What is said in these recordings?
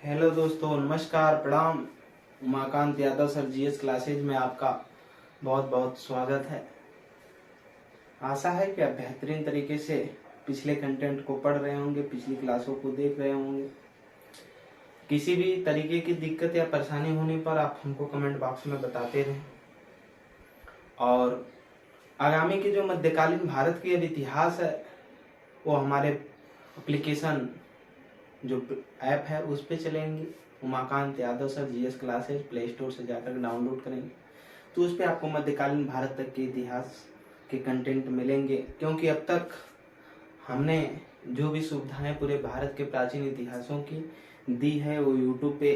Hello दोस्तों, नमस्कार, प्रणाम। Umakant Yadav sir GS classes में आपका बहुत बहुत स्वागत है। आशा है कि आप बेहतरीन तरीके से पिछले कंटेंट को पढ़ रहे होंगे, पिछली क्लासों को देख रहे होंगे। किसी भी तरीके की दिक्कत या परेशानी होने पर आप हमको कमेंट बॉक्स में बताते रहें। और आगामी की जो मध्यकालीन भारत की अब इतिहास है वो हमारे एप्लीकेशन जो ऐप है उस पे चलेंगी। Umakant Yadav sir GS classes play store से जाकर डाउनलोड करेंगे तो उस पे आपको मध्यकालीन भारत तक के इतिहास के कंटेंट मिलेंगे। क्योंकि अब तक हमने जो भी सुविधाएं पूरे भारत के प्राचीन इतिहासों की दी है वो यूट्यूब पे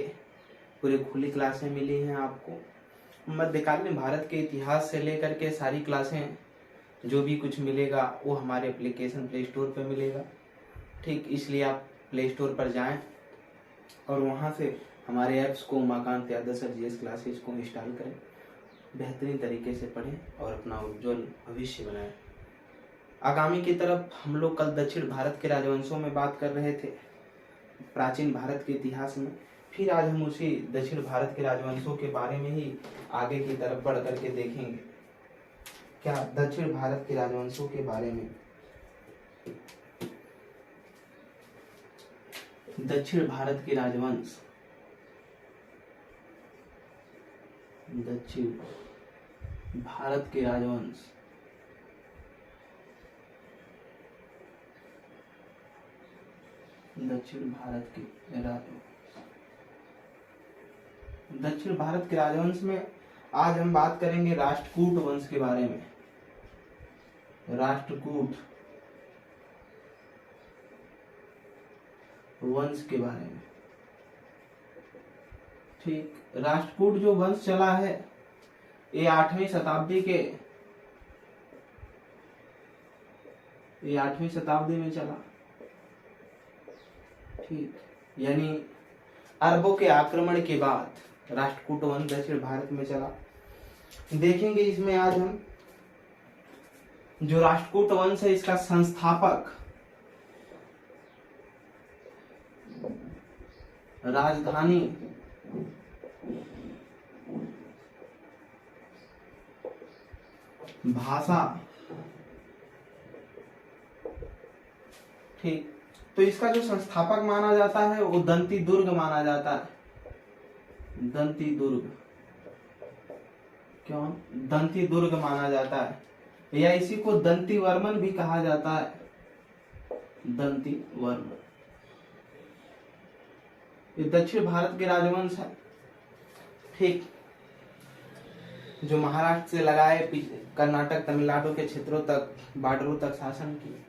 पूरे खुली क्लासें मिली हैं आपको। मध्यकालीन भारत के इतिहास से लेकर के सारी क्लासें जो भी कुछ मिलेगा वो हमारे एप्लीकेशन प्ले स्टोर पे मिलेगा। ठीक, इसलिए आप प्ले स्टोर पर जाएं और वहां से हमारे ऐप्स को Umakant Yadav sir GS classes को इंस्टॉल करें, बेहतरीन तरीके से पढ़ें और अपना उज्जवल भविष्य बनाएं। आगामी की तरफ हम लोग कल दक्षिण भारत के राजवंशों में बात कर रहे थे, प्राचीन भारत के इतिहास में। फिर आज हम उसी दक्षिण भारत के राजवंशों के बारे में ही आगे की तरफ बढ़ करके देखेंगे। क्या दक्षिण भारत के राजवंशों के बारे में। दक्षिण भारत के राजवंश, दक्षिण भारत के राजवंश दक्षिण भारत के राजवंश दक्षिण भारत के राजवंश में आज हम बात करेंगे राष्ट्रकूट वंश के बारे में। राष्ट्रकूट वंश के बारे में। ठीक, राष्ट्रकूट जो वंश चला है ये 8वीं शताब्दी में चला। ठीक, यानी अरबों के आक्रमण के बाद राष्ट्रकूट वंश दक्षिण भारत में चला। देखेंगे इसमें आज हम जो राष्ट्रकूट वंश है इसका संस्थापक, राजधानी, भाषा। ठीक, तो इसका जो संस्थापक माना जाता है वो दंती दुर्ग माना जाता है। दंती दुर्ग, क्यों दंती दुर्ग माना जाता है, या इसी को दंती वर्मन भी कहा जाता है। दंती वर्मन ये दक्षिण भारत के राजवंश है। ठीक, जो महाराष्ट्र से लगाए कर्नाटक तमिलनाडु के क्षेत्रों तक, बॉर्डरों तक शासन की।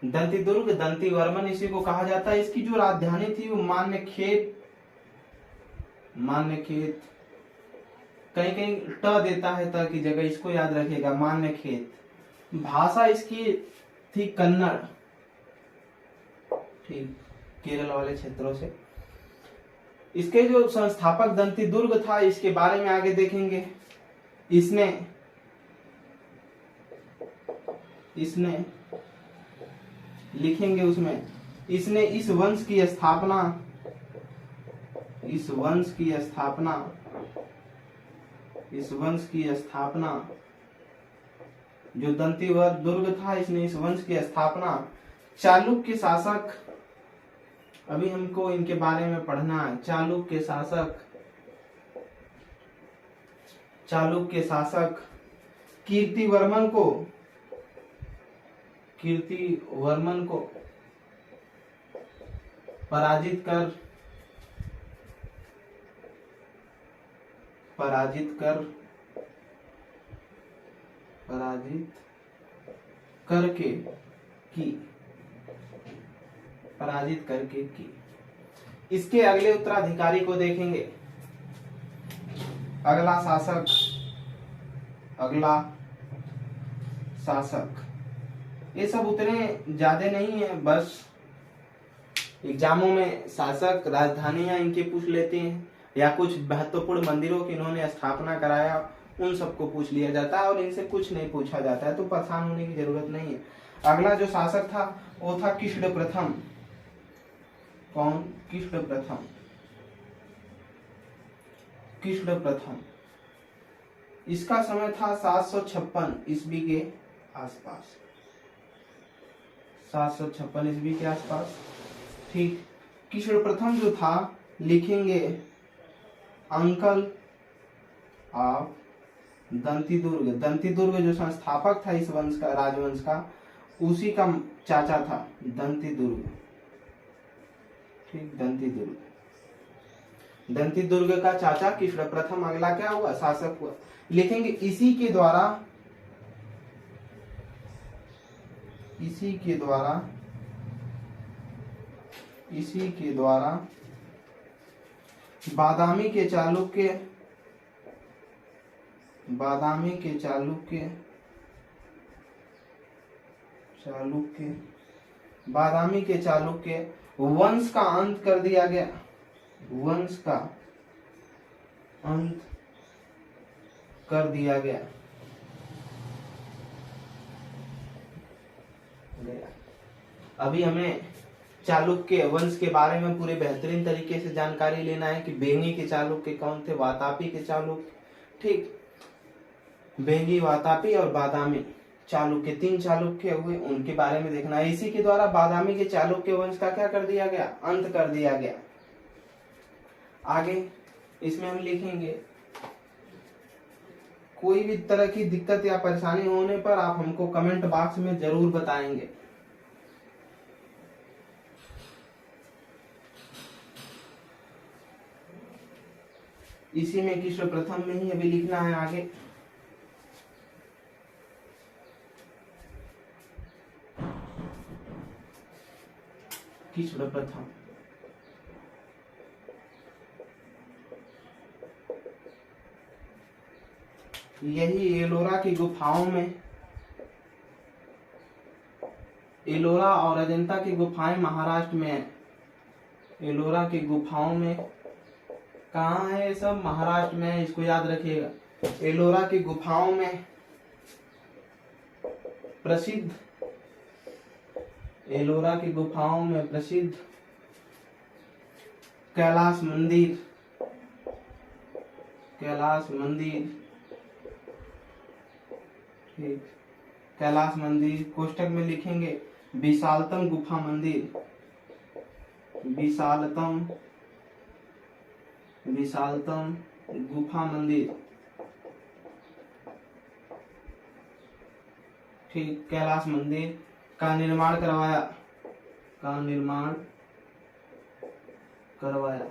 दंती दुर्ग, दंती वर्मन इसी को कहा जाता है। इसकी जो राजधानी थी वो मान्यखेत, कहीं कहीं ट देता है त की जगह, इसको याद रखिएगा, मान्यखेत। भाषा इसकी थी कन्नड़। ठीक, केरल वाले क्षेत्रों से। इसके जो संस्थापक दंती दुर्ग था इसके बारे में आगे देखेंगे। इसने लिखेंगे उसमें, इसने इस वंश की स्थापना जो दंतीवर दुर्ग था, इसने इस वंश की स्थापना चालुक्य शासक, अभी हमको इनके बारे में पढ़ना है। चालुक्य शासक कीर्तिवर्मन को पराजित करके की। इसके अगले उत्तराधिकारी को देखेंगे। अगला शासक ये सब उतने ज्यादा नहीं है, बस एग्जामों में शासक, राजधानियां इनके पूछ लेते हैं, या कुछ महत्वपूर्ण मंदिरों की इन्होंने स्थापना कराया उन सबको पूछ लिया जाता है, और इनसे कुछ नहीं पूछा जाता है, तो परेशान होने की जरूरत नहीं है। अगला जो शासक था वो था कृष्ण प्रथम। कौन? कृष्ण प्रथम। कृष्ण प्रथम, इसका समय था 756 ईस्वी के आसपास, 756 ईस्वी के आसपास। ठीक, कृष्ण प्रथम जो था लिखेंगे अंकल ऑफ दंतिदुर्ग। दंतिदुर्ग जो संस्थापक था इस वंश का, राजवंश का, उसी का चाचा था दंतिदुर्ग। ठीक, दंतिदुर्ग, दंतिदुर्ग का चाचा कृष्ण प्रथम अगला क्या हुआ, शासक हुआ। लिखेंगे इसी के द्वारा, इसी के द्वारा, इसी के द्वारा बादामी के चालुक्य, बादामी के चालुक्य, चालुक्य, बादामी के चालुक्य वंश का अंत कर दिया गया, वंश का अंत कर दिया गया। अभी हमें चालुक्य वंश के बारे में पूरे बेहतरीन तरीके से जानकारी लेना है कि बेंगी के चालुक्य कौन थे, वातापी के चालुक्य। ठीक, बेंगी, वातापी और बादामी चालुक्य, 3 चालुक्य हुए, उनके बारे में देखना है। इसी के द्वारा बादामी के चालुक्य वंश का क्या कर दिया गया, अंत कर दिया गया। आगे इसमें हम लिखेंगे कोई भी तरह की दिक्कत या परेशानी होने पर आप हमको कमेंट बॉक्स में जरूर बताएंगे। इसी में कृष्ण प्रथम में ही अभी लिखना है आगे। कृष्ण प्रथम, यही एलोरा की गुफाओं में, एलोरा और अजंता की गुफाएं महाराष्ट्र में है। एलोरा की गुफाओं में कहाँ है, ये सब महाराष्ट्र में है, इसको याद रखिएगा। एलोरा की गुफाओं में प्रसिद्ध, एलोरा की गुफाओं में प्रसिद्ध कैलाश मंदिर, कैलाश मंदिर, ठीक, कैलाश मंदिर, कोष्टक में लिखेंगे विशालतम गुफा मंदिर, विशालतम, विशालतम गुफा मंदिर। ठीक, कैलाश मंदिर का निर्माण करवाया, का निर्माण करवाया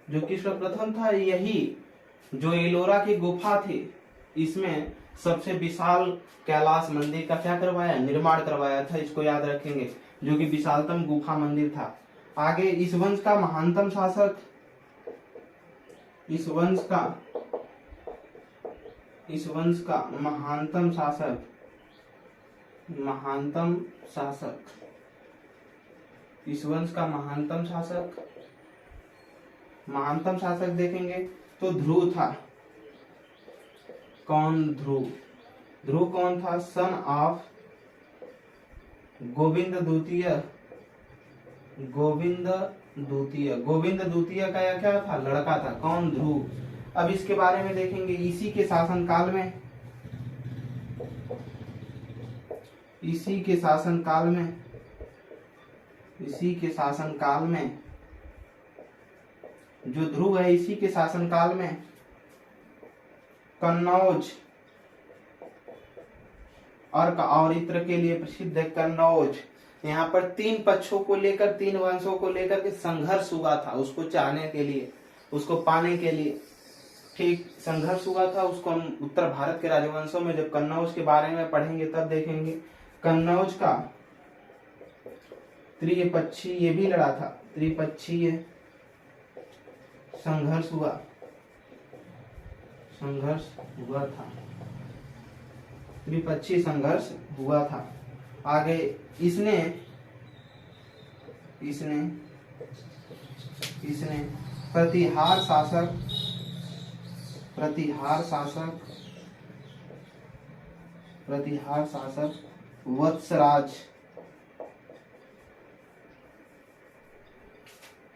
जो कृष्ण प्रथम था। यही जो एलोरा की गुफा थी, इसमें सबसे विशाल कैलाश मंदिर का क्या करवाया, निर्माण करवाया था। इसको याद रखेंगे, जो कि विशालतम गुफा मंदिर था। आगे इस वंश का महानतम शासक, इस वंश का, इस वंश का महानतम शासक, महानतम शासक, इस वंश का महानतम शासक, महानतम शासक देखेंगे तो ध्रुव था। कौन, ध्रुव। ध्रुव कौन था, सन ऑफ गोविंद द्वितीय, गोविंद द्वितीय, गोविंद द्वितीय का या क्या था, लड़का था। कौन, ध्रुव। अब इसके बारे में देखेंगे इसी के शासनकाल में, इसी के शासनकाल में, इसी के शासनकाल में जो ध्रुव है, इसी के शासनकाल में कन्नौज अर्क और इत्र के लिए प्रसिद्ध है। कन्नौज, यहाँ पर 3 पक्षों को लेकर, 3 वंशों को लेकर के संघर्ष हुआ था, उसको चाहने के लिए, उसको पाने के लिए। ठीक, संघर्ष हुआ था। उसको हम उत्तर भारत के राजवंशों में जब कन्नौज के बारे में पढ़ेंगे तब देखेंगे। कन्नौज का त्रिपक्षीय, ये भी लड़ा था, त्रिपक्षीय संघर्ष हुआ, संघर्ष हुआ था, त्रिपक्षीय संघर्ष हुआ था। आगे इसने, इसने, इसने प्रतिहार शासक, प्रतिहार शासक, प्रतिहार शासक वत्सराज,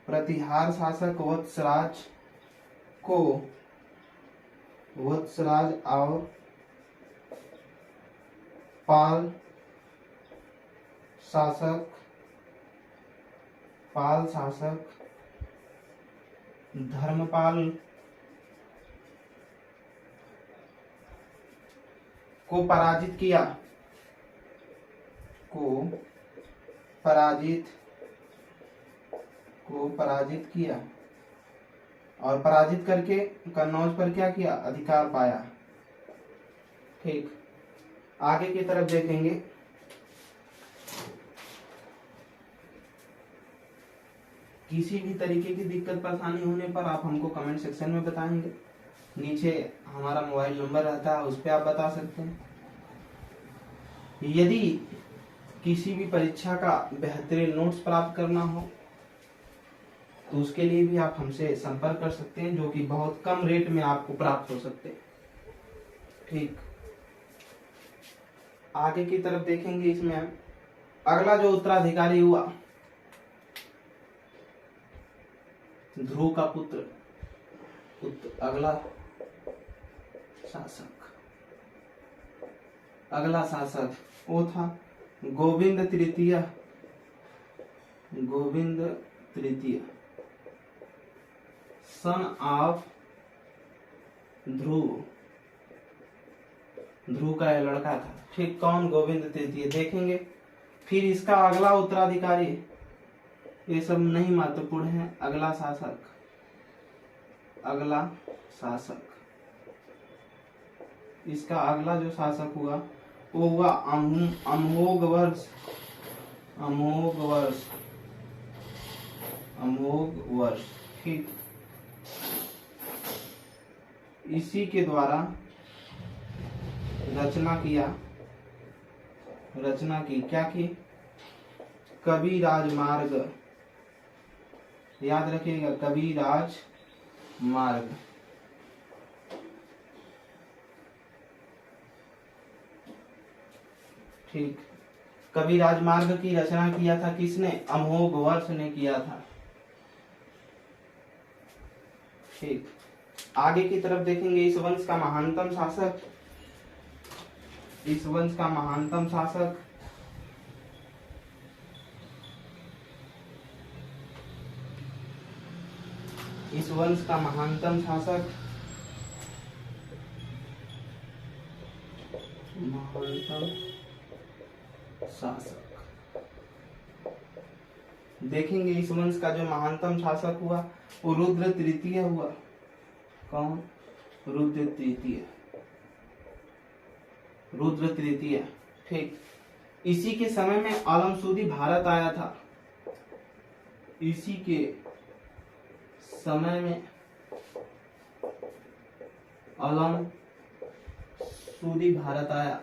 प्रतिहार शासक वत्सराज को वत्सराज और पाल शासक धर्मपाल को पराजित किया और पराजित करके कन्नौज पर क्या किया, अधिकार पाया। ठीक, आगे की तरफ देखेंगे। किसी भी तरीके की दिक्कत परेशानी होने पर आप हमको कमेंट सेक्शन में बताएंगे, नीचे हमारा मोबाइल नंबर रहता है, उस पर आप बता सकते हैं। यदि किसी भी परीक्षा का बेहतरीन नोट्स प्राप्त करना हो तो उसके लिए भी आप हमसे संपर्क कर सकते हैं, जो कि बहुत कम रेट में आपको प्राप्त हो सकते हैं। ठीक, आगे की तरफ देखेंगे। इसमें अगला जो उत्तराधिकारी हुआ, ध्रुव का पुत्र, अगला शासक वो था गोविंद तृतीय, सन ऑफ ध्रुव का यह लड़का था। ठीक, कौन, गोविंद तृतीय। देखेंगे फिर इसका अगला उत्तराधिकारी, ये सब नहीं महत्वपूर्ण है। अगला शासक, इसका अगला जो शासक हुआ वो हुआ अमोघवर्ष। ठीक, इसी के द्वारा रचना की, क्या की, कविराज मार्ग, याद रखिएगा, कविराज मार्ग। ठीक, कविराज मार्ग की रचना किया था किसने, अमोघवर्ष ने किया था। ठीक, आगे की तरफ देखेंगे। इस वंश का महानतम शासक, इस वंश का महानतम शासक देखेंगे। इस वंश का जो महानतम शासक हुआ वो रुद्र तृतीय हुआ। कौन, रुद्र तृतीय। ठीक, इसी के समय में आलमसूदी भारत आया था। इसी के समय में आलमसूदी भारत आया।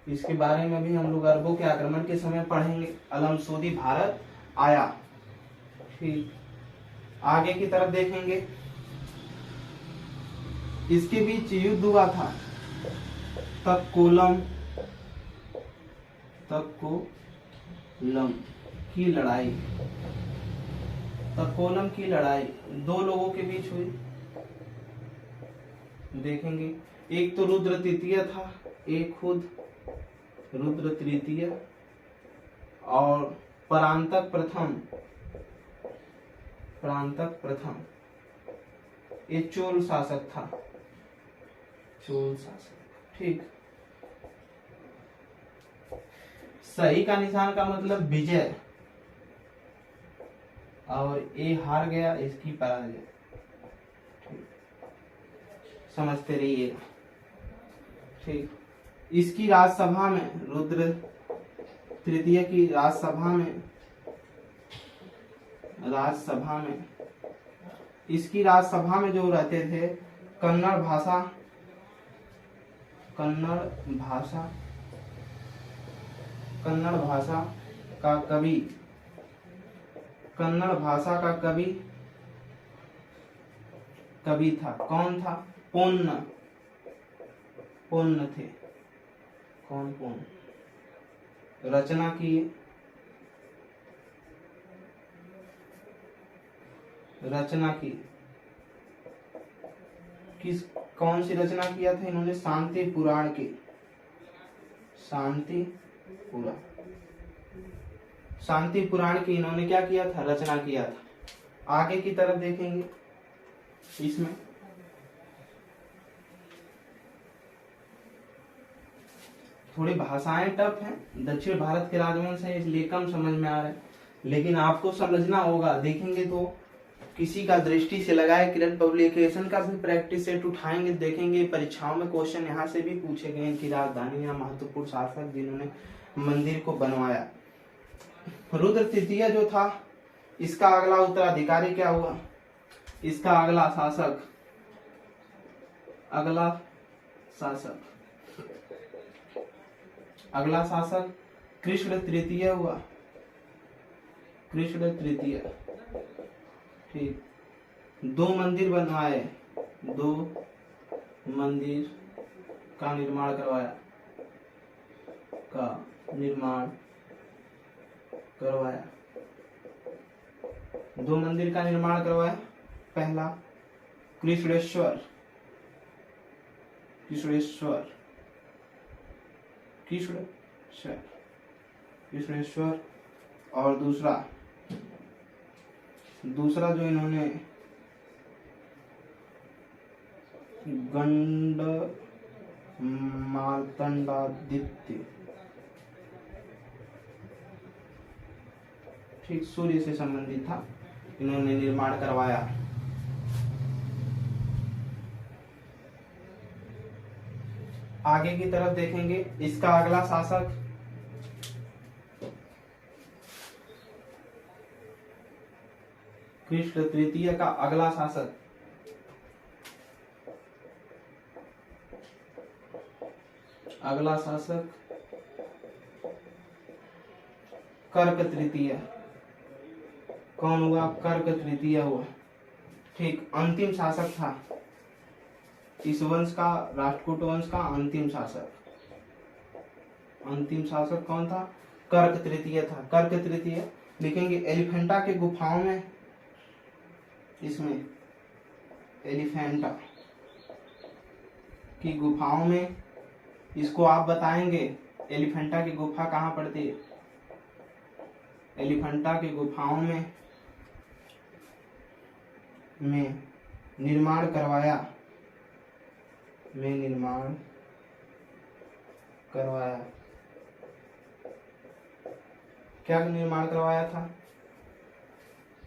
इसके बारे में भी हम लोग अरबों के आक्रमण के समय पढ़ेंगे। आलमसूदी भारत आया। ठीक, आगे की तरफ देखेंगे। इसके बीच युद्ध हुआ था, तक्कोलम की लड़ाई। तक्कोलम की लड़ाई दो लोगों के बीच हुई। देखेंगे, एक तो रुद्र तृतीय था, एक खुद रुद्र तृतीय, और परांतक प्रथम ये चोल शासक था। ठीक, सही का निशान का मतलब विजय, और ये हार गया, इसकी पराजय। समझते रहिएगा। ठीक, इसकी राजसभा में, रुद्र तृतीय की राजसभा में इसकी राजसभा में जो रहते थे, कन्नड़ भाषा का कवि था। कौन था, पोन्न थे। कौन, पोन्न। रचना की रचना की। कौन सी रचना किया था इन्होंने? शांति पुराण की। शांति पुराण, शांति पुराण की इन्होंने क्या किया था? रचना किया था। आगे की तरफ देखेंगे, इसमें थोड़ी भाषाएं टफ हैं, दक्षिण भारत के राजवंश है इसलिए कम समझ में आ रहा है, लेकिन आपको समझना होगा। देखेंगे तो किसी का दृष्टि से लगाए किरण पब्लिकेशन का भी प्रैक्टिस सेट उठाएंगे, देखेंगे परीक्षाओं में क्वेश्चन यहाँ से भी पूछे गए कि राजधानी या महत्वपूर्ण शासक जिन्होंने मंदिर को बनवाया। रुद्र तृतीय जो था, इसका अगला उत्तराधिकारी क्या हुआ? इसका अगला शासक कृष्ण तृतीय हुआ। कृष्ण तृतीय, ठीक। 2 मंदिर बनवाए, 2 मंदिर का निर्माण करवाया, 2 मंदिर का निर्माण करवाया। पहला कृष्णेश्वर, और दूसरा जो इन्होंने गंड मार्तंडादित्य, ठीक, सूर्य से संबंधित था, इन्होंने निर्माण करवाया। आगे की तरफ देखेंगे, इसका अगला शासक कृष्ण तृतीय का अगला शासक कर्क तृतीय। कौन हुआ? कर्क तृतीय हुआ, ठीक। अंतिम शासक था इस वंश का, राष्ट्रकूट वंश का अंतिम शासक कौन था? कर्क तृतीय था। कर्क तृतीय लिखेंगे एलिफेंटा के गुफाओं में, इसमें एलिफेंटा की गुफाओं में, इसको आप बताएंगे एलिफेंटा की गुफा कहाँ पड़ती है? एलिफेंटा की गुफाओं में निर्माण करवाया, क्या निर्माण करवाया था?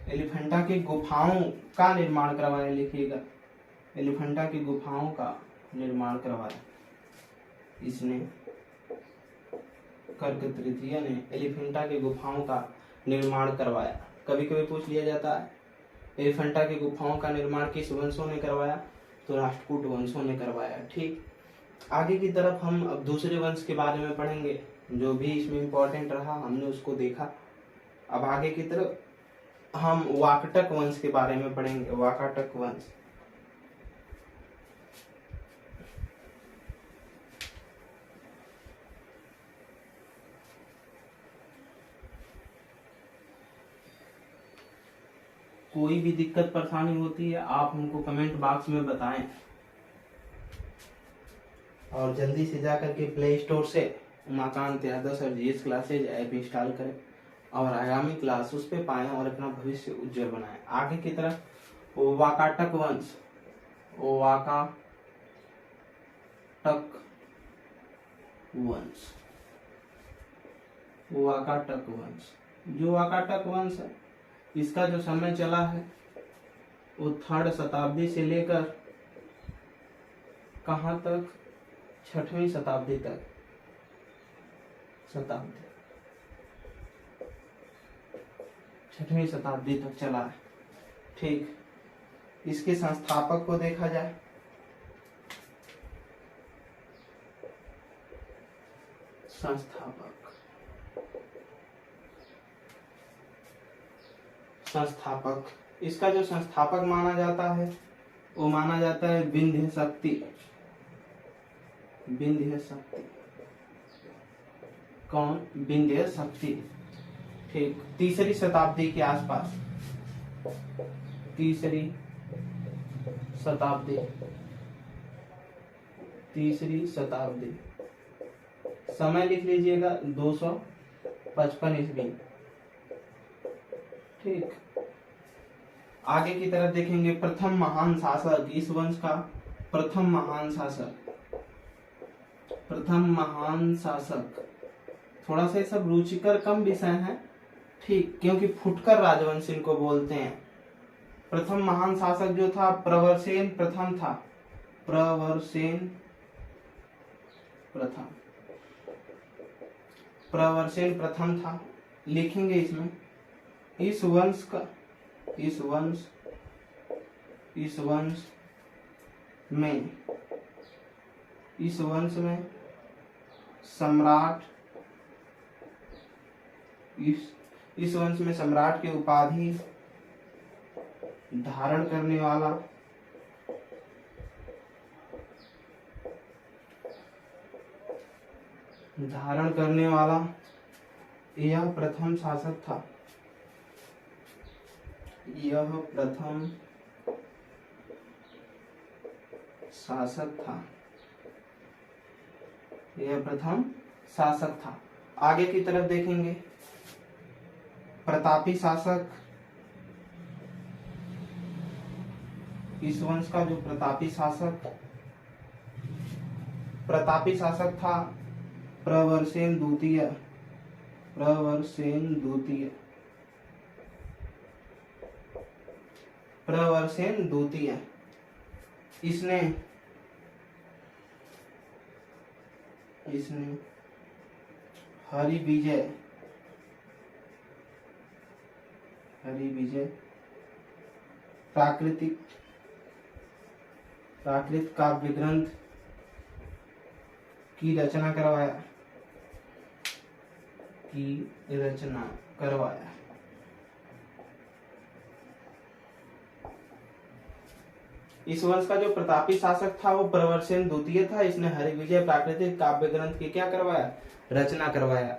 एलिफेंटा की गुफाओं का निर्माण करवाया, लिखिएगा एलिफेंटा की गुफाओं का निर्माण करवाया इसने। कर्क तृतीय ने एलिफेंटा की गुफाओं का निर्माण करवाया। कभी कभी पूछ लिया जाता है एलिफेंटा की गुफाओं का निर्माण किस वंशों ने करवाया? तो राष्ट्रकूट वंशों ने करवाया, ठीक। आगे की तरफ हम अब दूसरे वंश के बारे में पढ़ेंगे, जो भी इसमें इम्पोर्टेंट रहा हमने उसको देखा। अब आगे की तरफ हम वाकाटक वंश के बारे में पढ़ेंगे। वाकाटक वंश, कोई भी दिक्कत परेशानी होती है आप हमको कमेंट बॉक्स में बताएं, और जल्दी से जाकर के प्ले स्टोर से Umakant Yadav sir GS classes app install करें और आगामी क्लास उस पे पाएं और अपना भविष्य उज्जवल बनाएं। आगे की तरफ वाकाटक वंश, वाकाटक वंश, जो वाकाटक वंश है इसका जो समय चला है वो 3rd शताब्दी से लेकर कहाँ तक? 6वीं शताब्दी तक, 6वीं शताब्दी तक चला है, ठीक। इसके संस्थापक को देखा जाए, संस्थापक, इसका जो संस्थापक माना जाता है वो माना जाता है विंध्य शक्ति। कौन? विंध्य शक्ति, ठीक। 3री शताब्दी के आसपास तीसरी शताब्दी, तीसरी शताब्दी। समय लिख लीजिएगा 255 ईस्वी। ठीक, आगे की तरफ देखेंगे। प्रथम महान शासक, इस वंश का प्रथम महान शासक, प्रथम महान शासक। थोड़ा सा सब रुचिकर कम विषय है, ठीक, क्योंकि फुटकर राजवंश इनको बोलते हैं। प्रथम महान शासक जो था प्रवरसेन प्रथम था, प्रवरसेन प्रथम, प्रवरसेन प्रथम था। लिखेंगे इसमें इस वंश का, इस वंश में, इस वंश में सम्राट, इस वंश में सम्राट की उपाधि धारण करने वाला यह प्रथम शासक था, यह प्रथम शासक था, यह प्रथम शासक था। आगे की तरफ देखेंगे। प्रतापी शासक, इस वंश का जो प्रतापी शासक था प्रवरसेन द्वितीय, प्रवरसेन द्वितीय, प्रवरसेन द्वितीय। इसने हरिविजय प्राकृत काव्य ग्रंथ की रचना करवाया। इस वंश का जो प्रतापी शासक था वो प्रवरसेन द्वितीय था। इसने हरिविजय प्राकृतिक काव्य ग्रंथ की क्या करवाया? रचना करवाया।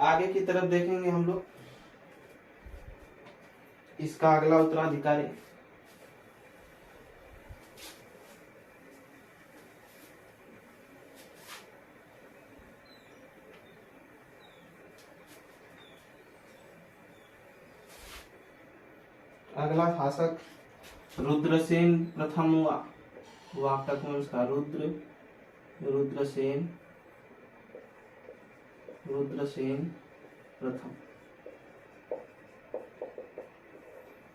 आगे की तरफ देखेंगे हम लोग। इसका अगला उत्तराधिकारी अगला शासक रुद्रसेन प्रथम हुआ। वाक्टक वंश का रुद्रसेन प्रथम।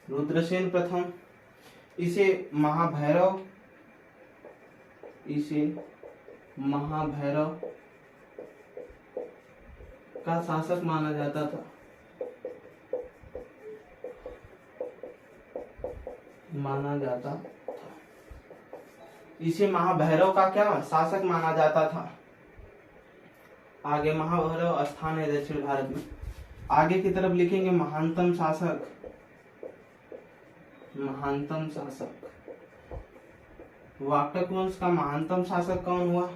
रुद्रसेन प्रथम इसे महाभैरव का शासक माना जाता था। इसे महाभैरव का क्या शासक माना जाता था। आगे महाभैरव स्थान है दक्षिण भारत में। आगे की तरफ लिखेंगे महानतम शासक। वाक्टक वंश का महानतम शासक कौन हुआ?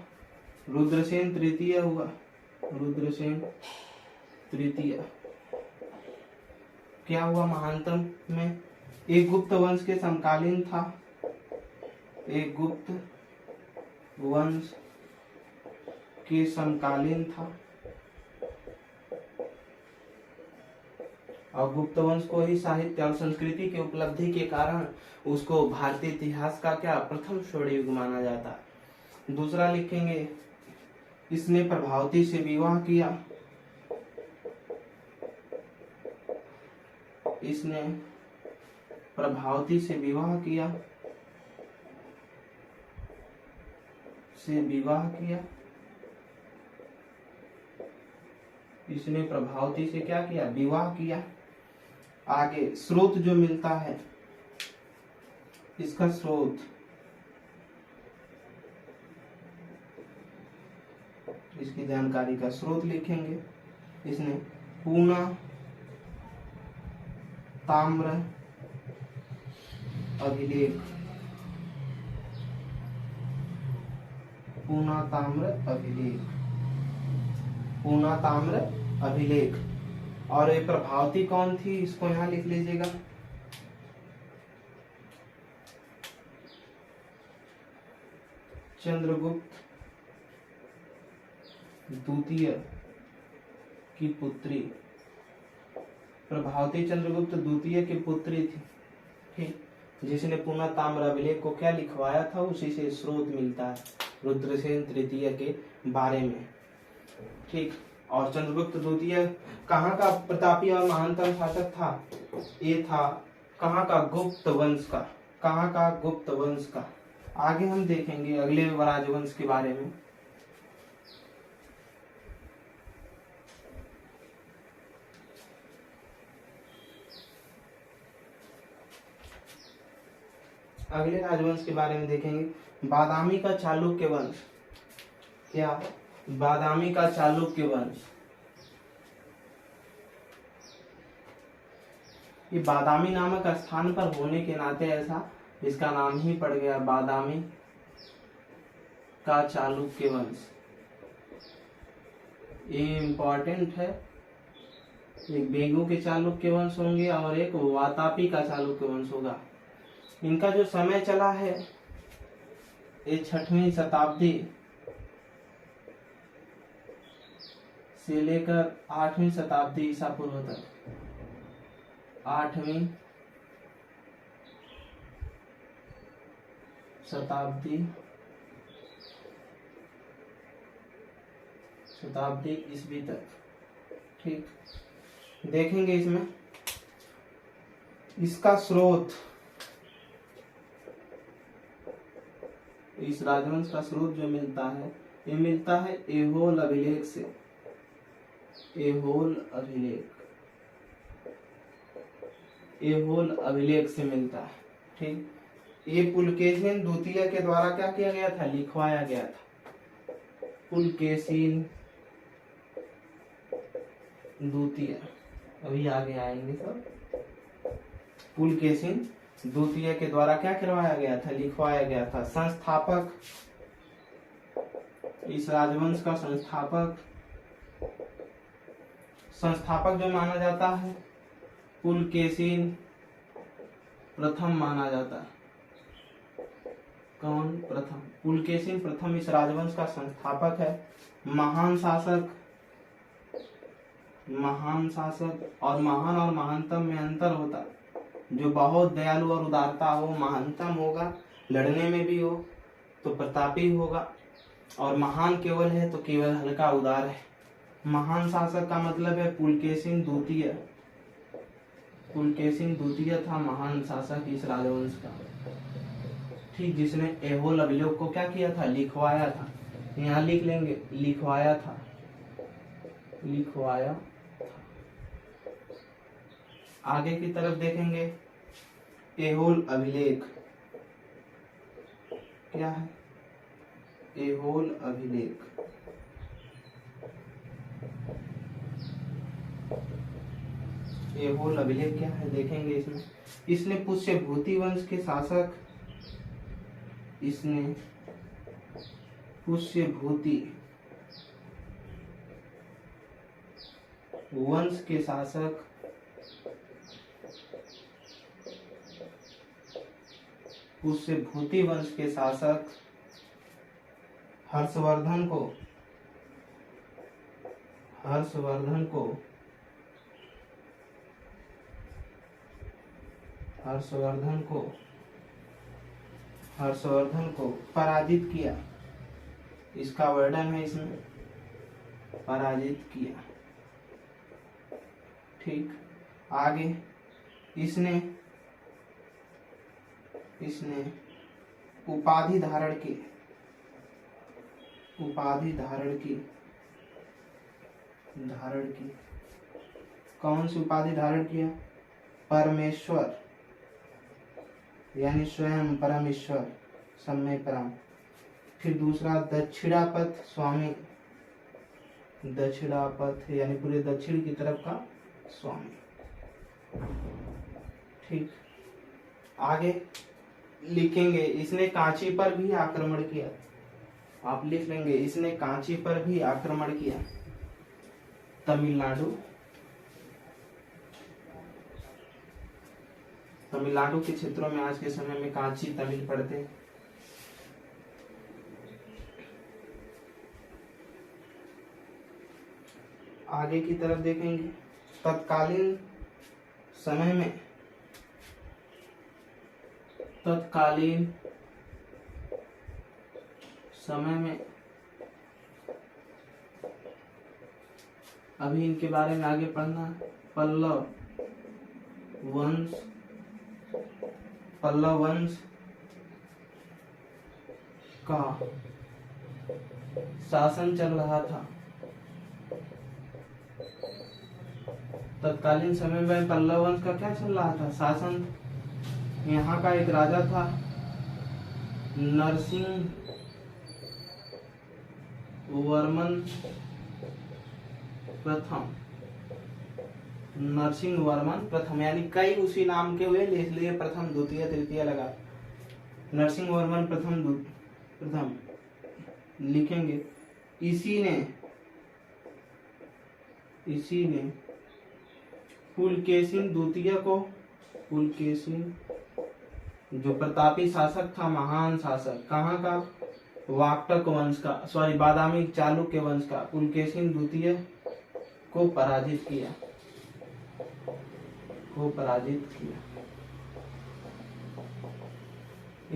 रुद्रसेन तृतीय हुआ। रुद्रसेन तृतीय क्या हुआ महानतम में? एक गुप्त वंश के समकालीन था। एक गुप्त वंश के समकालीन था और गुप्त वंश को ही साहित्य और संस्कृति की उपलब्धि के कारण उसको भारतीय इतिहास का क्या प्रथम स्वर्ण युग माना जाता। दूसरा लिखेंगे इसने प्रभावती से विवाह किया। इसने प्रभावती से विवाह किया। इसने प्रभावती से क्या किया? विवाह किया। आगे स्रोत जो मिलता है, इसका स्रोत, इसकी जानकारी का स्रोत लिखेंगे। इसने पूना ताम्र अभिलेख, पूना ताम्र अभिलेख पूना ताम्र अभिलेख। और ये प्रभावती कौन थी, इसको यहाँ लिख लीजिएगा। चंद्रगुप्त द्वितीय की पुत्री, प्रभावती चंद्रगुप्त द्वितीय की पुत्री थी, ठीक, जिसने पूना ताम्र अभिलेख को क्या लिखवाया था, उसी से स्रोत मिलता है रुद्रसेन तृतीय के बारे में, ठीक। और चंद्रगुप्त द्वितीय कहाँ का प्रतापी और महानतम शासक था, ये था कहाँ का, गुप्त वंश का, कहाँ का, गुप्त वंश का। आगे हम देखेंगे अगले राजवंश के बारे में। अगले राजवंश के बारे में देखेंगे बादामी का चालुक्य वंश। क्या, बादामी का चालुक्य वंश। ये बादामी नामक स्थान पर होने के नाते ऐसा इसका नाम ही पड़ गया, बादामी का चालुक्य वंश। ये इम्पोर्टेंट है, एक बेगू के चालुक्य वंश होंगे और एक वातापी का चालुक्य वंश होगा। इनका जो समय चला है ये 6वीं शताब्दी से लेकर 8वीं शताब्दी ईसा पूर्व तक, 8वीं शताब्दी ईस्वी तक, ठीक। देखेंगे इसमें इसका स्रोत, इस राजवंश का स्रोत जो मिलता है ये मिलता है ऐहोल अभिलेख से, ऐहोल अभिलेख से मिलता है, ठीक। ये पुलकेशिन द्वितीय के द्वारा क्या किया गया था, लिखवाया गया था। पुलकेशिन द्वितीय, अभी आगे आएंगे सब। पुलकेशिन द्वितीय के द्वारा क्या करवाया गया था, लिखवाया गया था। संस्थापक, इस राजवंश का संस्थापक जो माना जाता है पुलकेशिन प्रथम माना जाता है। कौन प्रथम, पुलकेशिन प्रथम इस राजवंश का संस्थापक है। महान शासक और महान और महानतम में अंतर होता है। जो बहुत दयालु और उदारता हो महानतम होगा, लड़ने में भी हो तो प्रतापी होगा, और महान केवल है तो केवल हल्का उदार है। महान शासक का मतलब है पुलकेशिन द्वितीय। पुलकेशिन द्वितीय था महान शासक इस राजवंश का, ठीक, जिसने ऐहोल अभिलेख को क्या किया था, लिखवाया था। यहाँ लिख लेंगे, लिखवाया था। आगे की तरफ देखेंगे ऐहोल अभिलेख क्या है, ऐहोल अभिलेख। ऐहोल अभिलेख क्या है देखेंगे इसमें। इसने पुष्यभूति वंश के शासक, इसने पुष्यभूति वंश के शासक पुष्यभूति वंश के शासक हर्षवर्धन को पराजित किया। इसका वर्णन है इसमें, पराजित किया, ठीक। आगे इसने उपाधि धारण की, कौन सी उपाधि धारण किया, परमेश्वर, यानी स्वयं परमेश्वर, सम्मय परम। फिर दूसरा दक्षिणापथ स्वामी, दक्षिणापथ यानी पूरे दक्षिण की तरफ का स्वामी, ठीक। आगे लिखेंगे इसने कांची पर भी आक्रमण किया। आप लिख लेंगे इसने कांची पर भी आक्रमण किया। तमिलनाडु, तमिलनाडु के क्षेत्रों में आज के समय में कांची तमिल पढ़ते हैं। आगे की तरफ देखेंगे, तत्कालीन समय में, तत्कालीन समय में, अभी इनके बारे में आगे पढ़ना है। पल्लव वंश, पल्लव वंश का शासन चल रहा था। तत्कालीन समय में पल्लव वंश का क्या चल रहा था? शासन। यहाँ का एक राजा था नरसिंह वर्मन प्रथम, नरसिंह वर्मन प्रथम, यानी कई उसी नाम के हुए इसलिए प्रथम द्वितीय तृतीय लगा। नरसिंह वर्मन प्रथम प्रथम लिखेंगे। इसी ने पुलकेशिन द्वितीय को, पुलकेशिन जो प्रतापी शासक था, महान शासक, कहाँ का? वाकटक वंश का, सॉरी बादामी चालुक्य वंश का, पुलकेशिन द्वितीय को पराजित किया, को पराजित किया।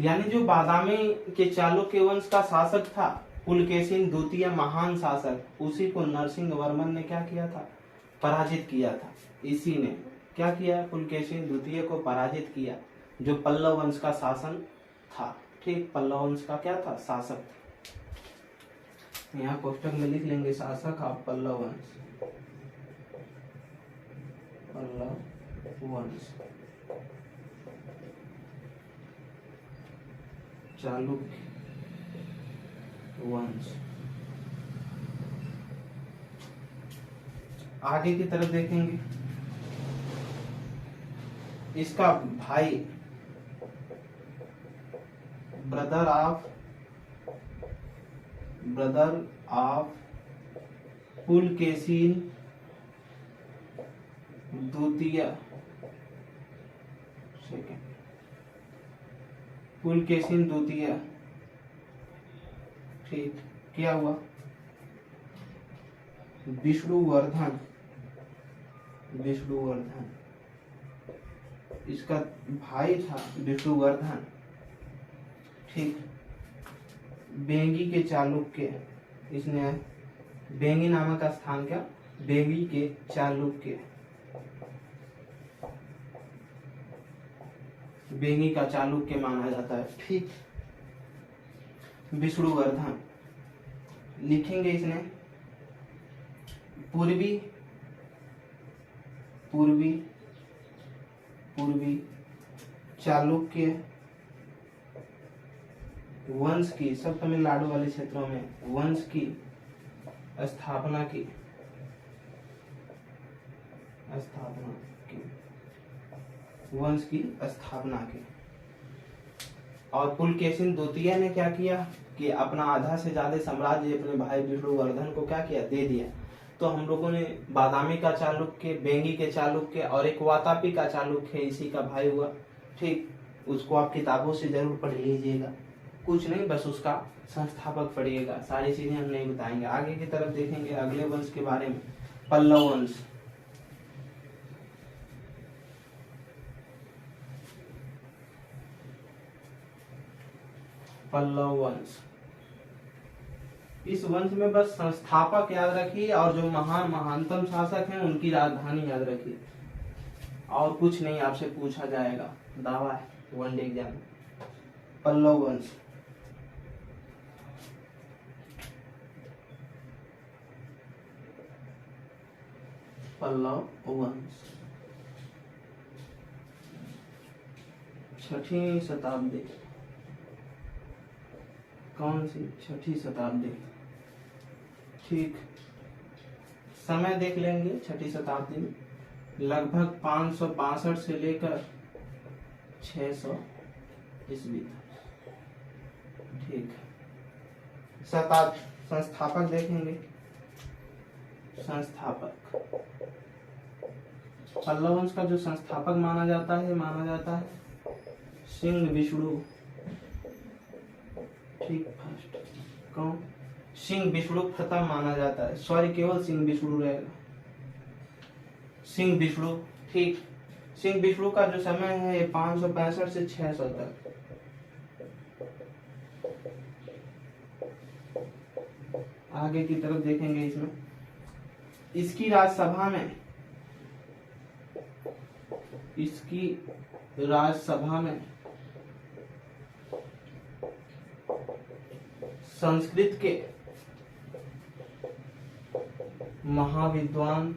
यानी जो बादामी के चालुक्य वंश का शासक था पुलकेशिन द्वितीय, महान शासक, उसी को नरसिंह वर्मन ने क्या किया था? पराजित किया था। इसी ने क्या किया? पुलकेशिन द्वितीय को पराजित किया, जो पल्लव वंश का शासन था। ठीक, पल्लव वंश का क्या था? शासक था। यहाँ कोष्टक में लिख लेंगे शासक आप पल्लव वंश, पल्लव वंश, चालुक्य वंश। आगे की तरफ देखेंगे, इसका भाई, ब्रदर ऑफ पुलकेशिन द्वितीय, पुलकेशिन द्वितीय, ठीक, क्या हुआ? विष्णुवर्धन, विष्णुवर्धन इसका भाई था, विष्णुवर्धन। ठीक, बेंगी के चालुक्य, इसने बेंगी नामक स्थान क्या? बेंगी के चालुक्य, बेंगी का चालुक्य माना जाता है। ठीक, विष्णुवर्धन लिखेंगे। इसने पूर्वी चालुक्य वंश की, सब तमिलनाडु वाले क्षेत्रों में वंश की स्थापना की, वंश की स्थापना की। और पुलकेशिन द्वितीय ने क्या किया कि अपना आधा से ज्यादा साम्राज्य अपने भाई विष्णुवर्धन को क्या किया? दे दिया। तो हम लोगों ने बादामी का चालुक्य, बेंगी के चालुक्य और एक वातापी का चालुक्य इसी का भाई हुआ। ठीक, उसको आप किताबों से जरूर पढ़ लीजिएगा, कुछ नहीं बस उसका संस्थापक पढ़िएगा, सारी चीजें हम नहीं बताएंगे। आगे की तरफ देखेंगे अगले वंश के बारे में, पल्लव वंश। पल्लव वंश, इस वंश में बस संस्थापक याद रखिए और जो महानतम शासक हैं उनकी राजधानी याद रखिए, और कुछ नहीं आपसे पूछा जाएगा, दावा है वनडे एग्जाम। पल्लव वंश, पल्लव वंश 6वीं शताब्दी, कौन सी? 6वीं शताब्दी। ठीक, समय देख लेंगे 6वीं शताब्दी में लगभग 562 से लेकर 600 ईस्वी तक। ठीक, संस्थापक देखेंगे संस्थापक। पल्लव वंश का जो संस्थापक माना जाता है सिंह विष्णु। ठीक, फर्स्ट कौन? सिंह विष्णु प्रथम माना जाता है। सॉरी, केवल सिंह विष्णु रहेगा। सिंह विष्णु, ठीक। सिंह विष्णु का जो समय है 565 से 600 तक। आगे की तरफ देखेंगे इसमें इसकी राज्यसभा में संस्कृत के महाविद्वान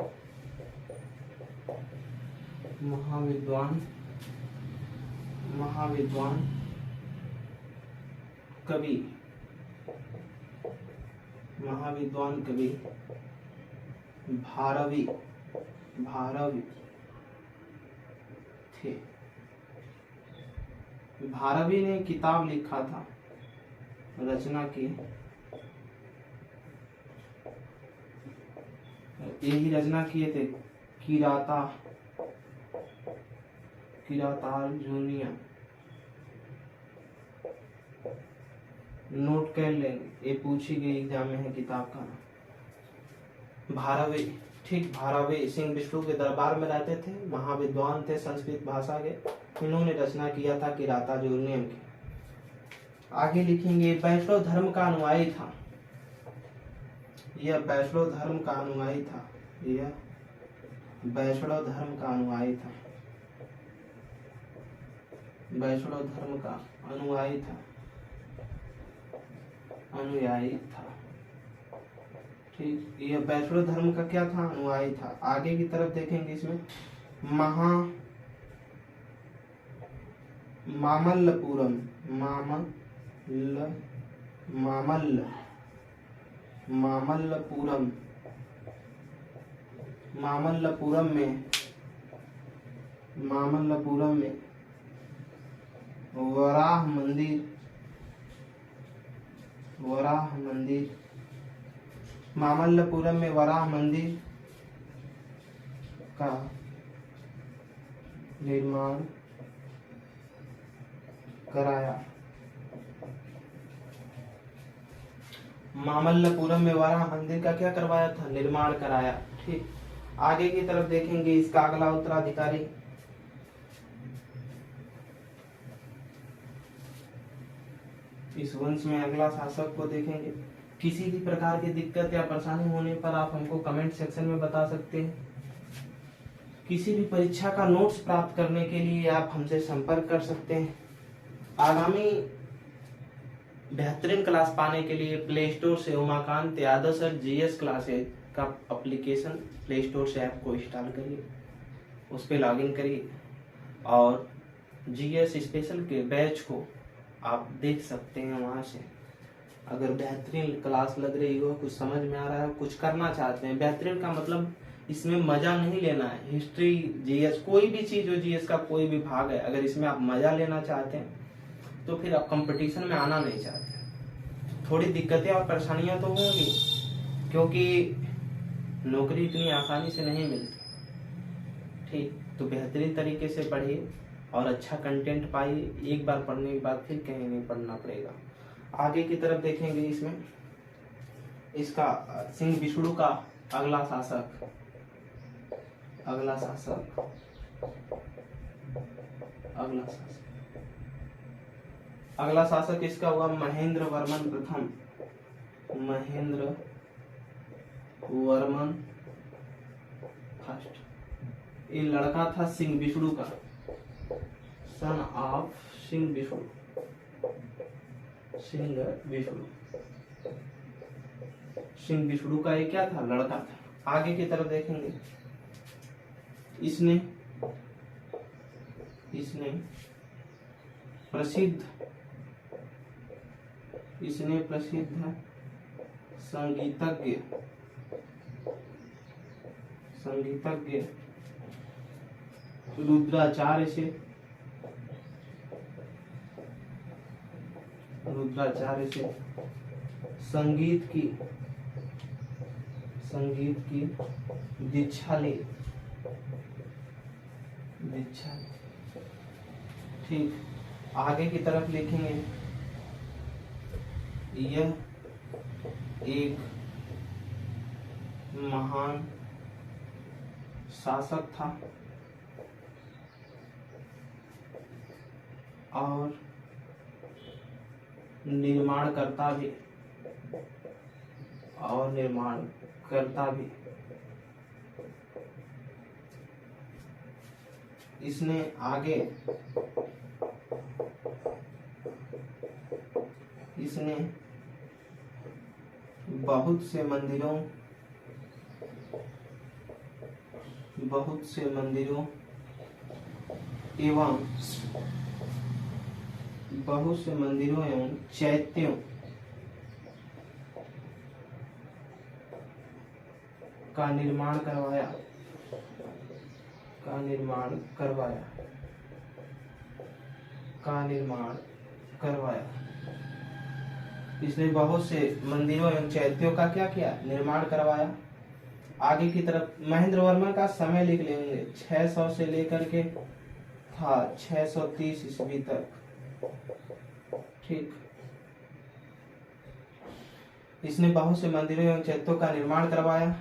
कवि भारवी थे। भारवी ने किताब लिखा था, रचना की। यही रचना किए थे किरातार्जुनीय। नोट कर लेंगे, ये पूछी गई एग्जाम में है किताब का नाम। भारवी, ठीक। भारवी सिंह विष्णु के दरबार में रहते थे, महाविद्वान थे संस्कृत भाषा के। इन्होंने रचना किया था किरातार्जुनीयम की। आगे लिखेंगे वैष्णव धर्म का अनुयायी था। यह वैष्णव धर्म का अनुयायी था। ठीक, यह वैष्णव धर्म का क्या था? अनुयायी था। आगे की तरफ देखेंगे इसमें मामल्लपुरम में वराह मंदिर मामल्लपुरम में वराह मंदिर का निर्माण कराया। मामल्लपुरम में वराह मंदिर का क्या करवाया था? निर्माण कराया। ठीक, आगे की तरफ देखेंगे इसका अगला उत्तराधिकारी इस वंश में अगला शासक को देखेंगे। किसी भी प्रकार की दिक्कत या परेशानी होने पर आप हमको कमेंट सेक्शन में बता सकते हैं। किसी भी परीक्षा का नोट्स प्राप्त करने के लिए आप हमसे संपर्क कर सकते हैं। आगामी बेहतरीन क्लास पाने के लिए प्ले स्टोर से Umakant Yadav sir GS classes का एप्लीकेशन प्ले स्टोर से ऐप को इंस्टॉल करिए, उस पर लॉगिन करिए और जीएस स्पेशल के बैच को आप देख सकते हैं वहां से। अगर बेहतरीन क्लास लग रही हो, कुछ समझ में आ रहा है, कुछ करना चाहते हैं, बेहतरीन का मतलब इसमें मजा नहीं लेना है। हिस्ट्री, जीएस, कोई भी चीज हो, जीएस का कोई भी भाग है, अगर इसमें आप मजा लेना चाहते हैं तो फिर आप कंपटीशन में आना नहीं चाहते। थोड़ी दिक्कतें और परेशानियां तो होंगी, क्योंकि नौकरी इतनी आसानी से नहीं मिलती। ठीक, तो बेहतरीन तरीके से पढ़िए और अच्छा कंटेंट पाइए। एक बार पढ़ने के बाद फिर कहीं नहीं पढ़ना पड़ेगा। आगे की तरफ देखेंगे इसमें इसका सिंह विष्णु का अगला शासक इसका हुआ महेंद्र वर्मन प्रथम। महेंद्र वर्मन फर्स्ट। ये लड़का था सिंह विष्णु का, सन ऑफ सिंह विष्णु। सिंह विष्णु का ये क्या था? लड़का था। आगे की तरफ देखेंगे इसने प्रसिद्ध संगीतज्ञ रुद्राचार्य से संगीत संगीत की दीक्षा ली। ठीक, आगे की तरफ लिखेंगे, यह एक महान शासक था और निर्माणकर्ता भी। इसने बहुत से मंदिरों एवं चैत्यों का निर्माण करवाया। इसने बहुत से मंदिरों एवं चैत्यों का क्या किया? निर्माण करवाया। आगे की तरफ महेंद्र वर्मा का समय लिख लेंगे, 600 से लेकर के था 630 ईस्वी तक। ठीक, इसने बहुत से मंदिरों एवं चैत्यों का निर्माण करवाया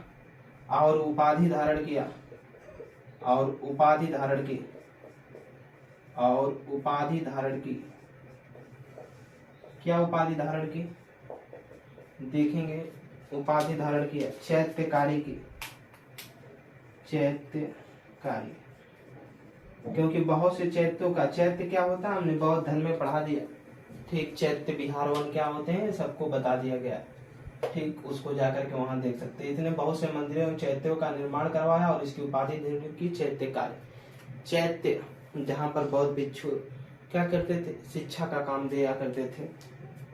और उपाधि धारण की। क्या उपाधि धारण की? देखेंगे, उपाधि धारण की चैत्यकारी की। क्योंकि बहुत से चैत्यों का, चैत्य क्या होता है हमने बौद्ध धर्म में पढ़ा दिया। ठीक, चैत्य विहार वन क्या होते हैं सबको बता दिया गया। ठीक, उसको जाकर के वहां देख सकते हैं। इतने बहुत से मंदिरों एवं चैत्यों का निर्माण करवाया और इसकी उपाधि की चैत्यकारी। चैत्य जहाँ पर बौद्ध भिक्षु क्या करते थे? शिक्षा का काम दिया करते थे।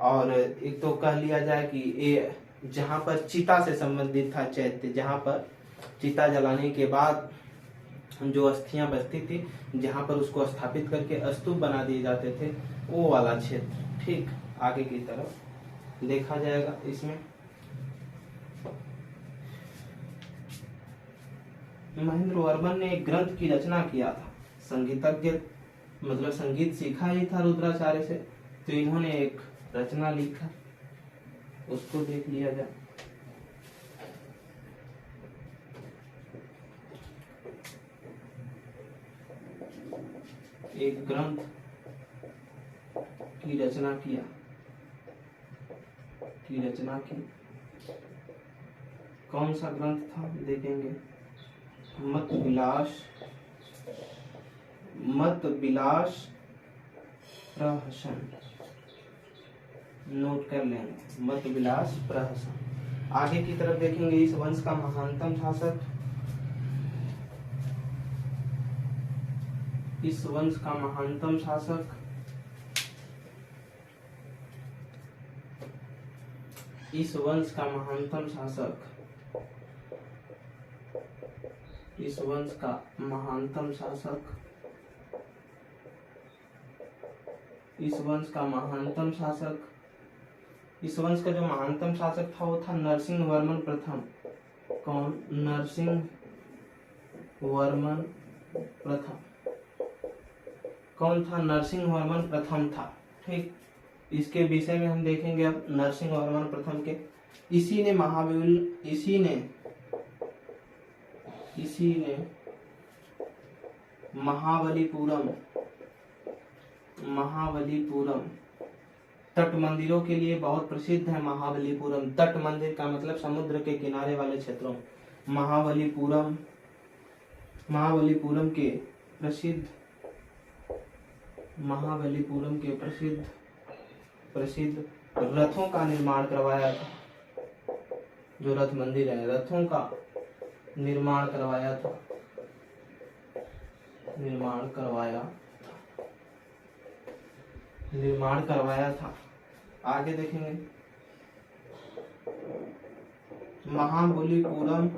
और एक तो कह लिया जाए कि ये जहाँ पर चिता से संबंधित था चैत्य, जहाँ पर चिता जलाने के बाद जो अस्थियां बचती थी, जहाँ पर उसको स्थापित करके स्तूप बना दिए जाते थे, वो वाला क्षेत्र। ठीक, आगे की तरफ देखा जाएगा। इसमें महेंद्र वर्मन ने एक ग्रंथ की रचना किया था। संगीतज्ञ मतलब संगीत सीखा ही था रुद्राचार्य से, तो इन्होंने एक रचना लिखा, उसको देख लिया जाए। एक ग्रंथ की रचना की। कौन सा ग्रंथ था देखेंगे, मत विलास प्रहसन। नोट कर लेंगे, मत विलास प्रहसन। आगे की तरफ देखेंगे, इस वंश का महानतम शासक, इस वंश का महानतम शासक इस वंश का महानतम शासक इस वंश का जो महानतम शासक था वो था नरसिंह वर्मन प्रथम। कौन? नरसिंह वर्मन प्रथम। कौन था? नरसिंह वर्मन प्रथम था। ठीक, इसके विषय में हम देखेंगे अब नरसिंह वर्मन प्रथम के। इसी ने महाबलीपुरम तट मंदिरों के लिए बहुत प्रसिद्ध है। महाबलीपुरम तट मंदिर का मतलब समुद्र के किनारे वाले क्षेत्रों। महाबलीपुरम के प्रसिद्ध रथों का निर्माण करवाया था। जो रथ मंदिर है, रथों का निर्माण करवाया था। आगे देखेंगे, महाबलीपुरम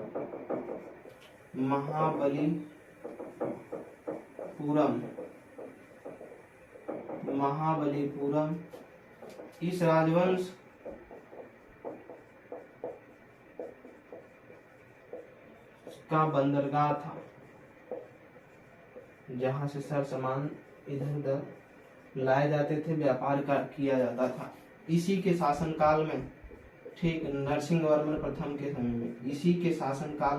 इस का बंदरगाह था, जहां से सर सामान इधर उधर लाए जाते थे, व्यापार का किया जाता था। इसी के शासनकाल में, ठीक नरसिंहवर्मन प्रथम के समय में, इसी के शासनकाल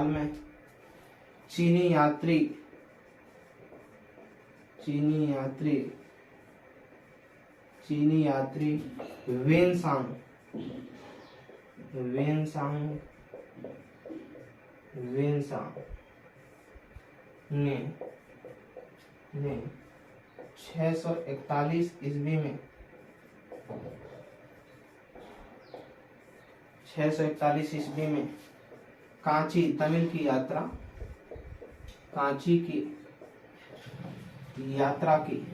में चीनी यात्री वेनसांग ने 641 ईस्वी में 641 ईस्वी में कांची तमिल की यात्रा की,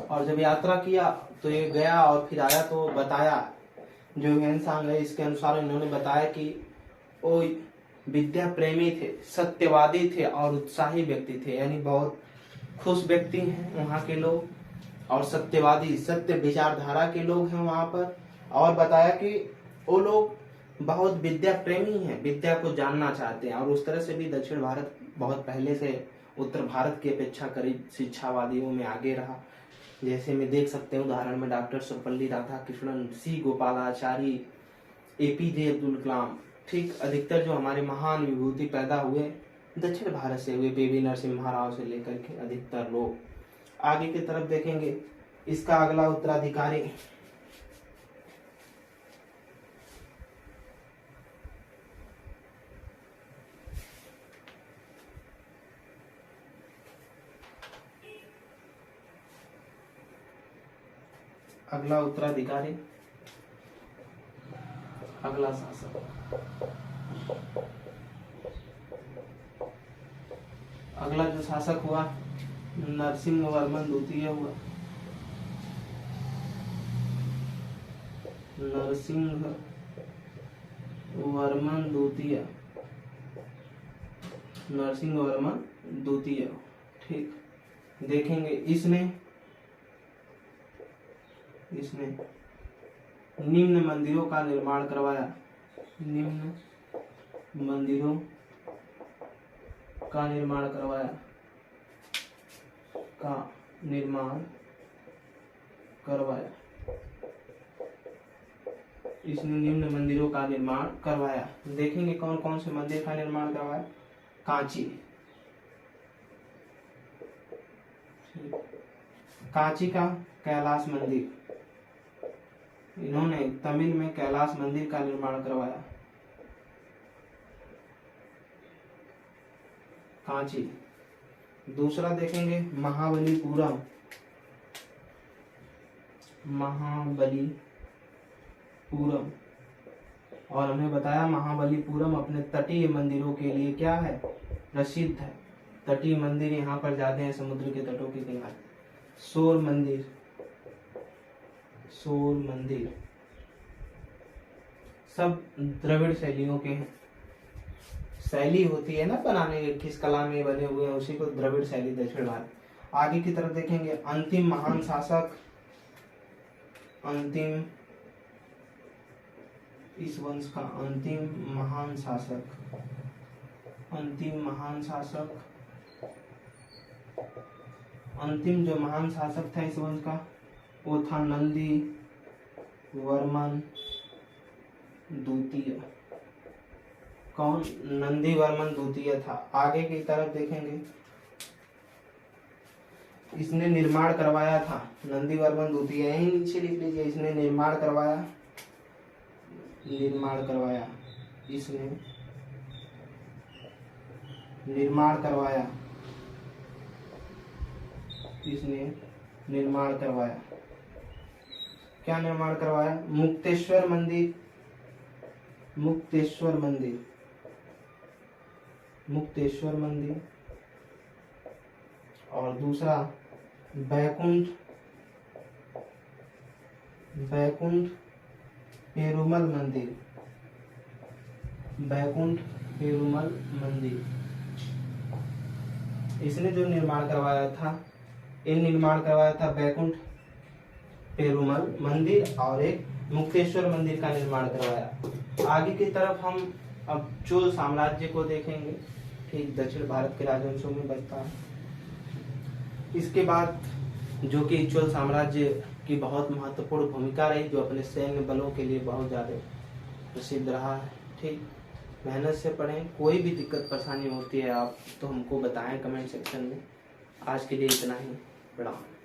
और जब यात्रा किया तो ये गया और फिर आया तो बताया, जो वेनसांग है इसके अनुसार इन्होंने बताया कि वो विद्या प्रेमी थे, सत्यवादी थे और उत्साही व्यक्ति थे, यानी बहुत खुश व्यक्ति हैं वहाँ के लोग, और सत्यवादी, सत्य विचारधारा के लोग हैं वहाँ पर। और बताया कि वो लोग बहुत विद्या प्रेमी हैं, विद्या को जानना चाहते हैं, और उस तरह से भी दक्षिण भारत बहुत पहले से उत्तर भारत की अपेक्षा करीब शिक्षावादियों में आगे रहा। जैसे मैं देख सकते हैं उदाहरण में डॉक्टर सर्वपल्ली राधाकृष्णन, सी गोपालाचारी, एपीजे अब्दुल कलाम, ठीक अधिकतर जो हमारे महान विभूति पैदा हुए दक्षिण भारत से हुए, पीवी नरसिम्हा राव से लेकर के अधिकतर लोग। आगे की तरफ देखेंगे, इसका अगला उत्तराधिकारी अगला शासक, अगला जो शासक हुआ नरसिंहवर्मन द्वितीय हुआ। नरसिंहवर्मन द्वितीय, ठीक। देखेंगे इसने निम्न मंदिरों का निर्माण करवाया, इसने निम्न मंदिरों का निर्माण करवाया। देखेंगे कौन कौन से मंदिर का निर्माण करवाया। कांची का कैलाश मंदिर, इन्होंने तमिल में कैलाश मंदिर का निर्माण करवाया, कांची। दूसरा देखेंगे महाबलीपुरम, और हमने बताया महाबलीपुरम अपने तटीय मंदिरों के लिए क्या है, प्रसिद्ध है। तटीय मंदिर यहाँ पर जाते हैं समुद्र के तटों के किनारे। शोर मंदिर सब द्रविड़ शैलियों के हैं। शैली होती है ना बनाने की, किस कला में बने हुए हैं, उसी को द्रविड़ शैली दक्षिण भारत। आगे की तरफ देखेंगे अंतिम महान शासक, इस वंश का अंतिम महान शासक, अंतिम जो महान शासक था इस वंश का वो था नंदी वर्मन द्वितीय। कौन? नंदी वर्मन द्वितीय था। आगे की तरफ देखेंगे, इसने निर्माण करवाया था, नंदी वर्मन द्वितीय, यही नीचे लिख लीजिए, इसने निर्माण करवाया, इसने निर्माण करवाया। क्या निर्माण करवाया? मुक्तेश्वर मंदिर, और दूसरा बैकुंठ पेरुमल मंदिर, इसने जो निर्माण करवाया था, बैकुंठ पेरुमल मंदिर और एक मुक्तेश्वर मंदिर का निर्माण करवाया। आगे की तरफ हम अब चोल साम्राज्य को देखेंगे, ठीक दक्षिण भारत के राजवंशों में बसता है। इसके बाद जो कि चोल साम्राज्य की बहुत महत्वपूर्ण भूमिका रही, जो अपने सैन्य बलों के लिए बहुत ज्यादा प्रसिद्ध रहा है। ठीक, मेहनत से पढ़ें, कोई भी दिक्कत परेशानी होती है आप तो हमको बताएं कमेंट सेक्शन में। आज के लिए इतना ही, प्रणाम।